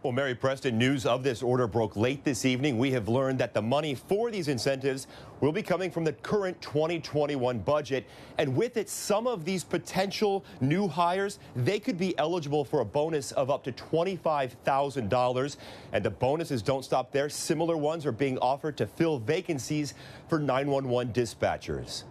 Well, Mary Preston, news of this order broke late this evening. We have learned that the money for these incentives will be coming from the current 2021 budget. And with it, some of these potential new hires, they could be eligible for a bonus of up to $25,000. And the bonuses don't stop there. Similar ones are being offered to fill vacancies for 911 dispatchers.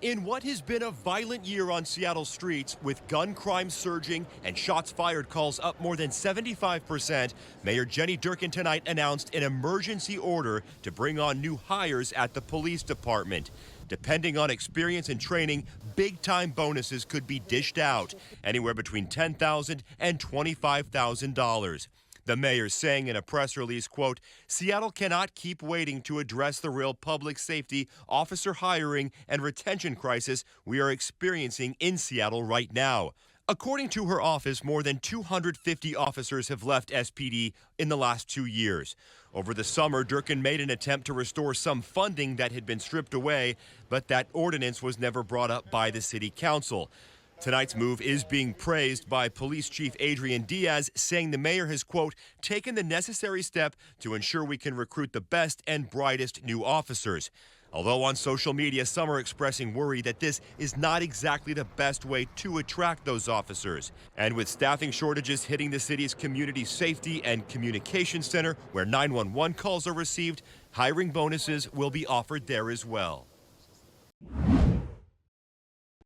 In what has been a violent year on Seattle streets, with gun crime surging and shots fired calls up more than 75%, Mayor Jenny Durkan tonight announced an emergency order to bring on new hires at the police department. Depending on experience and training, big-time bonuses could be dished out, anywhere between $10,000 and $25,000. The mayor saying in a press release, quote, "Seattle cannot keep waiting to address the real public safety, officer hiring, and retention crisis we are experiencing in Seattle right now." According to her office, more than 250 officers have left SPD in the last 2 years. Over the summer, Durkan made an attempt to restore some funding that had been stripped away, but that ordinance was never brought up by the city council. Tonight's move is being praised by Police Chief Adrian Diaz, saying the mayor has, quote, "taken the necessary step to ensure we can recruit the best and brightest new officers." Although on social media, some are expressing worry that this is not exactly the best way to attract those officers. And with staffing shortages hitting the city's community safety and communication center, where 911 calls are received, hiring bonuses will be offered there as well.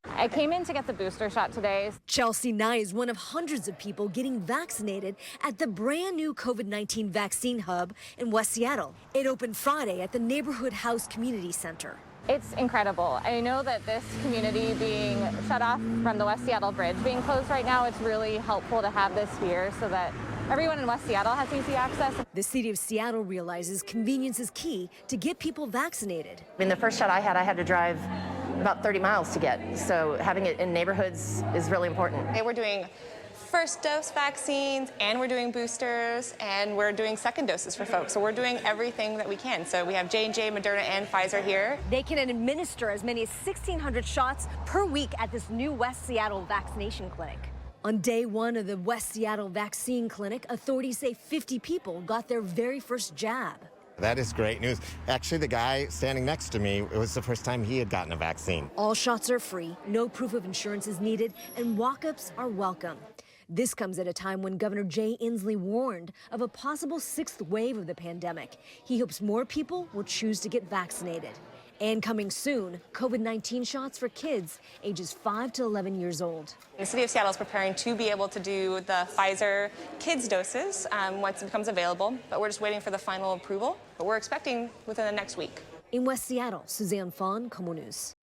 I came in to get the booster shot today. Chelsea Nye is one of hundreds of people getting vaccinated at the brand new COVID-19 vaccine hub in West Seattle. It opened Friday at the Neighborhood House Community Center. It's incredible. I know that this community being shut off from the West Seattle Bridge being closed right now, it's really helpful to have this here so that everyone in West Seattle has easy access. The city of Seattle realizes convenience is key to get people vaccinated. I mean, the first shot I had to drive about 30 miles to get. So having it in neighborhoods is really important. We're doing first dose vaccines, and we're doing boosters, and we're doing second doses for folks. So we're doing everything that we can. So we have J&J, Moderna, and Pfizer here. They can administer as many as 1,600 shots per week at this new West Seattle vaccination clinic. On day one of the West Seattle vaccine clinic, authorities say 50 people got their very first jab. That is great news. Actually, the guy standing next to me, it was the first time he had gotten a vaccine. All shots are free, no proof of insurance is needed, and walk-ups are welcome. This comes at a time when Governor Jay Inslee warned of a possible 6th wave of the pandemic. He hopes more people will choose to get vaccinated. And coming soon, COVID-19 shots for kids ages 5 to 11 years old. The city of Seattle is preparing to be able to do the Pfizer kids doses once it becomes available, but we're just waiting for the final approval. But we're expecting within the next week. In West Seattle, Suzanne Fawn, KOMO News.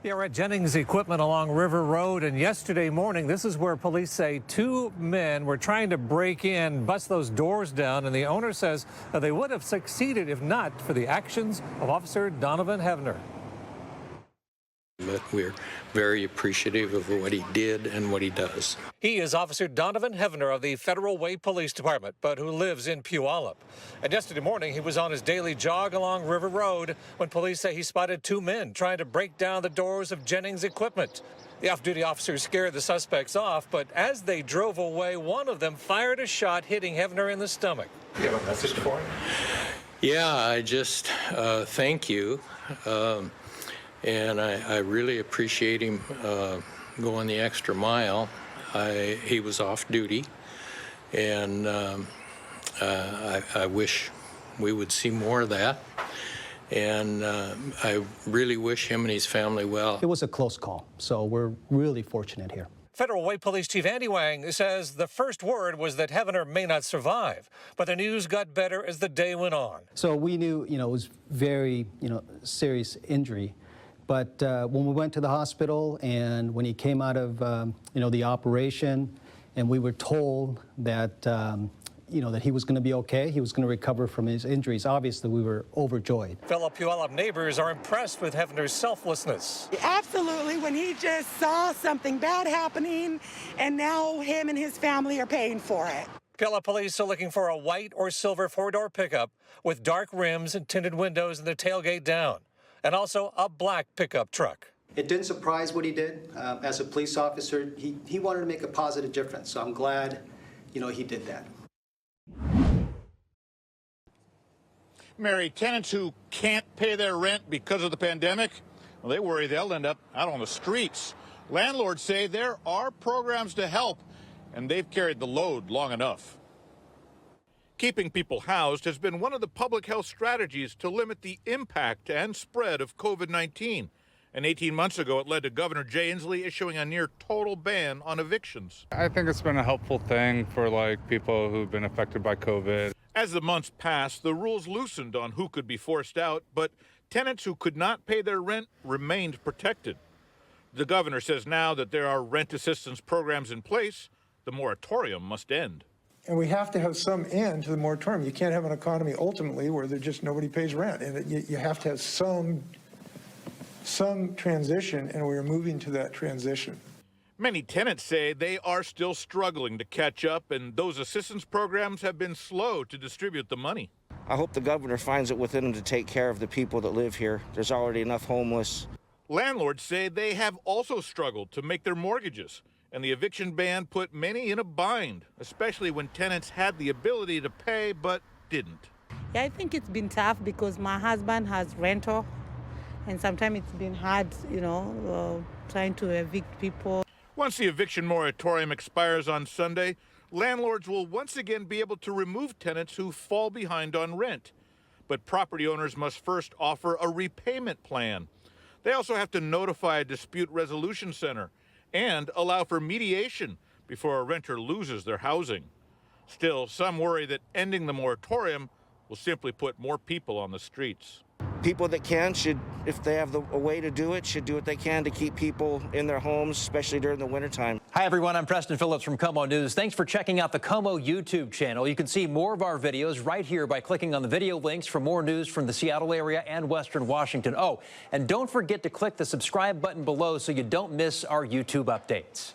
Yeah, we're at Jennings Equipment along River Road, and yesterday morning, this is where police say 2 men were trying to break in, bust those doors down, and the owner says they would have succeeded if not for the actions of Officer Donovan Hevner. But we're very appreciative of what he did and what he does. He is Officer Donovan Hevner of the Federal Way Police Department, but who lives in Puyallup. And yesterday morning, he was on his daily jog along River Road when police say he spotted 2 men trying to break down the doors of Jennings Equipment. The off-duty officers scared the suspects off, but as they drove away, one of them fired a shot hitting Hevner in the stomach. You have a message for him? Yeah, I just thank you. And I really appreciate him going the extra mile. He was off duty, and I wish we would see more of that. And I really wish him and his family well. It was a close call, so we're really fortunate here. Federal Way Police Chief Andy Wang says the first word was that Hevner may not survive, but the news got better as the day went on. So we knew, it was very, serious injury. But when we went to the hospital and when he came out of, the operation, and we were told that, that he was going to be okay, he was going to recover from his injuries, obviously we were overjoyed. Fellow Puyallup neighbors are impressed with Hevner's selflessness. Absolutely, when he just saw something bad happening, and now him and his family are paying for it. Puyallup police are looking for a white or silver 4-door pickup with dark rims and tinted windows and the tailgate down, and also a black pickup truck. It didn't surprise what he did. As a police officer, he wanted to make a positive difference, so I'm glad, he did that. Mary, tenants who can't pay their rent because of the pandemic, well, they worry they'll end up out on the streets. Landlords say there are programs to help, and they've carried the load long enough. Keeping people housed has been one of the public health strategies to limit the impact and spread of COVID-19. And 18 months ago, it led to Governor Jay Inslee issuing a near total ban on evictions. I think it's been a helpful thing for people who've been affected by COVID. As the months passed, the rules loosened on who could be forced out, but tenants who could not pay their rent remained protected. The governor says now that there are rent assistance programs in place, the moratorium must end. And we have to have some end to the moratorium. You can't have an economy ultimately where nobody pays rent. And you have to have some transition, and we're moving to that transition. Many tenants say they are still struggling to catch up, and those assistance programs have been slow to distribute the money. I hope the governor finds it within him to take care of the people that live here. There's already enough homeless. Landlords say they have also struggled to make their mortgages, and the eviction ban put many in a bind, especially when tenants had the ability to pay but didn't. Yeah, I think it's been tough because my husband has rental, and sometimes it's been hard, trying to evict people. Once the eviction moratorium expires on Sunday, landlords will once again be able to remove tenants who fall behind on rent. But property owners must first offer a repayment plan. They also have to notify a dispute resolution center and allow for mediation before a renter loses their housing. Still, some worry that ending the moratorium will simply put more people on the streets. People that can should, if they have a way to do it, should do what they can to keep people in their homes, especially during the wintertime. Hi, everyone. I'm Preston Phillips from KOMO News. Thanks for checking out the KOMO YouTube channel. You can see more of our videos right here by clicking on the video links for more news from the Seattle area and Western Washington. Oh, and don't forget to click the subscribe button below so you don't miss our YouTube updates.